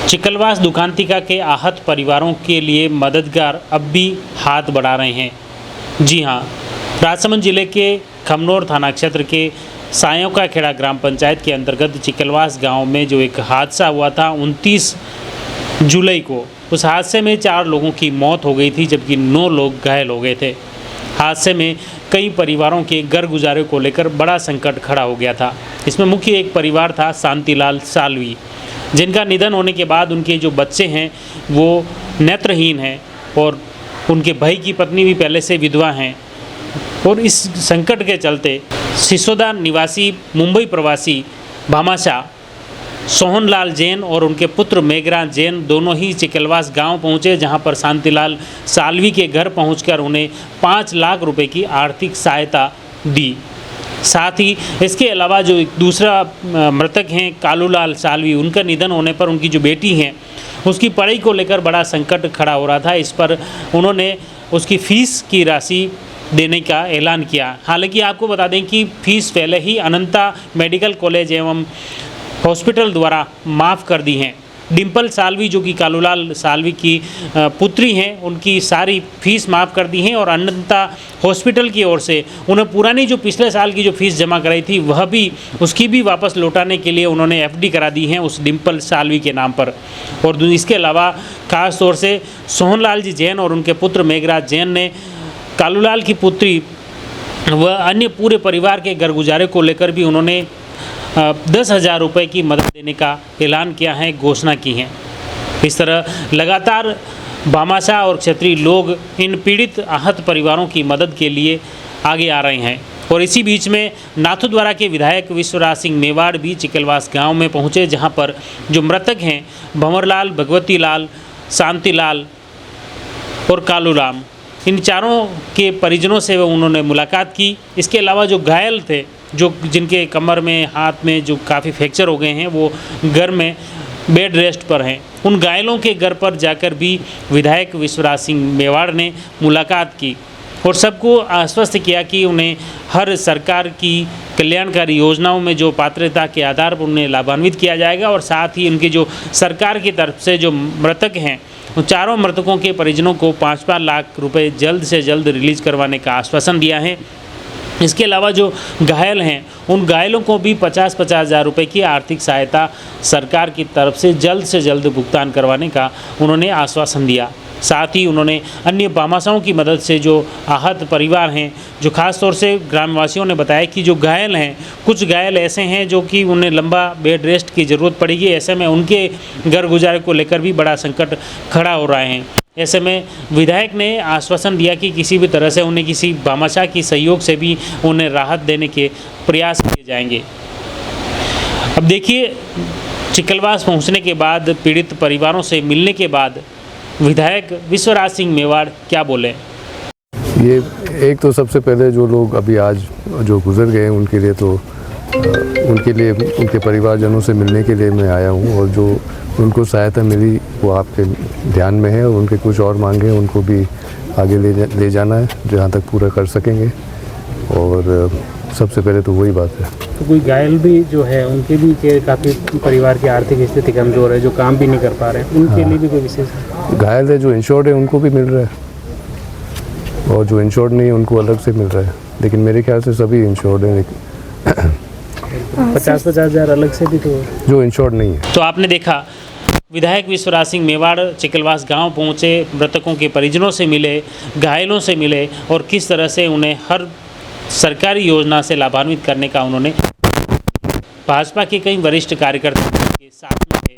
चिकलवास दुकांतिका के आहत परिवारों के लिए मददगार अब भी हाथ बढ़ा रहे हैं। जी हां, राजसमंद जिले के खमनोर थाना क्षेत्र के सायों का खेड़ा ग्राम पंचायत के अंतर्गत चिकलवास गांव में जो एक हादसा हुआ था 29 जुलाई को, उस हादसे में 4 लोगों की मौत हो गई थी जबकि 9 लोग घायल हो गए थे। हादसे में कई परिवारों के घर गुजारे को लेकर बड़ा संकट खड़ा हो गया था। इसमें मुख्य एक परिवार था शांतिलाल सालवी, जिनका निधन होने के बाद उनके जो बच्चे हैं वो नेत्रहीन हैं और उनके भाई की पत्नी भी पहले से विधवा हैं। और इस संकट के चलते सिसोदा निवासी मुंबई प्रवासी भामाशाह सोहनलाल जैन और उनके पुत्र मेघराज जैन दोनों ही चिकलवास गांव पहुंचे, जहां पर शांतिलाल सालवी के घर पहुंचकर उन्हें 5 लाख रुपए की आर्थिक सहायता दी। साथ ही इसके अलावा जो एक दूसरा मृतक हैं कालूलाल सालवी, उनका निधन होने पर उनकी जो बेटी हैं उसकी पढ़ाई को लेकर बड़ा संकट खड़ा हो रहा था। इस पर उन्होंने उसकी फ़ीस की राशि देने का ऐलान किया। हालांकि आपको बता दें कि फ़ीस पहले ही अनंता मेडिकल कॉलेज एवं हॉस्पिटल द्वारा माफ़ कर दी हैं। डिम्पल सालवी जो कि कालूलाल सालवी की पुत्री हैं, उनकी सारी फ़ीस माफ़ कर दी हैं और अनंता हॉस्पिटल की ओर से उन्हें पुरानी जो पिछले साल की जो फ़ीस जमा कराई थी वह भी उसकी भी वापस लौटाने के लिए उन्होंने एफडी करा दी हैं उस डिम्पल सालवी के नाम पर। और इसके अलावा ख़ास तौर से सोहनलाल जी जैन और उनके पुत्र मेघराज जैन ने कालूलाल की पुत्री व अन्य पूरे परिवार के घर गुजारे को लेकर भी उन्होंने 10,000 रुपये की मदद देने का ऐलान किया है, घोषणा की है। इस तरह लगातार भामाशाह और क्षेत्रीय लोग इन पीड़ित आहत परिवारों की मदद के लिए आगे आ रहे हैं। और इसी बीच में नाथद्वारा के विधायक विश्वराज सिंह मेवाड़ भी चिकलवास गांव में पहुंचे, जहां पर जो मृतक हैं भंवरलाल, भगवतीलाल, शांतिलाल और कालूराम, इन चारों के परिजनों से उन्होंने मुलाकात की। इसके अलावा जो घायल थे, जो जिनके कमर में, हाथ में जो काफ़ी फ्रैक्चर हो गए हैं, वो घर में बेड रेस्ट पर हैं, उन घायलों के घर पर जाकर भी विधायक विश्वराज सिंह मेवाड़ ने मुलाकात की और सबको आश्वस्त किया कि उन्हें हर सरकार की कल्याणकारी योजनाओं में जो पात्रता के आधार पर उन्हें लाभान्वित किया जाएगा। और साथ ही उनकी जो सरकार की तरफ से जो मृतक हैं उन चारों मृतकों के परिजनों को 5-5 लाख रुपए जल्द से जल्द रिलीज करवाने का आश्वासन दिया है। इसके अलावा जो घायल हैं उन घायलों को भी 50-50 हज़ार रुपये की आर्थिक सहायता सरकार की तरफ से जल्द भुगतान करवाने का उन्होंने आश्वासन दिया। साथ ही उन्होंने अन्य भामाशाहों की मदद से जो आहत परिवार हैं, जो खास तौर से ग्रामवासियों ने बताया कि जो घायल हैं, कुछ घायल ऐसे हैं जो कि उन्हें लंबा बेड रेस्ट की ज़रूरत पड़ेगी। ऐसे में उनके घर गुजारे को लेकर भी बड़ा संकट खड़ा हो रहा है। ऐसे में विधायक ने आश्वासन दिया कि किसी भी तरह से उन्हें किसी भामाशाह की सहयोग से भी उन्हें राहत देने के प्रयास किए जाएंगे। अब देखिए, चिकलवास पहुंचने के बाद, पीड़ित परिवारों से मिलने के बाद विधायक विश्वराज सिंह मेवाड़ क्या बोले। ये एक तो सबसे पहले जो लोग अभी आज जो गुजर गए उनके लिए उनके परिवारजनों से मिलने के लिए मैं आया हूँ। और जो उनको सहायता मिली वो आपके ध्यान में है और उनके कुछ और मांगे उनको भी आगे ले जाना है जहाँ तक पूरा कर सकेंगे। और सबसे पहले तो वही बात है। तो कोई घायल भी जो है उनके भी काफ़ी परिवार की आर्थिक स्थिति कमज़ोर है, जो काम भी नहीं कर पा रहे हैं, उनके लिए भी कोई विशेष घायल है, जो इंश्योर्ड है उनको भी मिल रहा है और जो इंश्योर्ड नहीं है उनको अलग से मिल रहा है। लेकिन मेरे ख्याल से सभी इंश्योर्ड हैं, लेकिन 50-50 हज़ार अलग से भी तो जो इंश्योर्ड नहीं है। तो आपने देखा, विधायक विश्वराज सिंह मेवाड़ चिकलवास गांव पहुंचे, मृतकों के परिजनों से मिले, घायलों से मिले और किस तरह से उन्हें हर सरकारी योजना से लाभान्वित करने का उन्होंने भाजपा के कई वरिष्ठ कार्यकर्ताओं के साथ में थे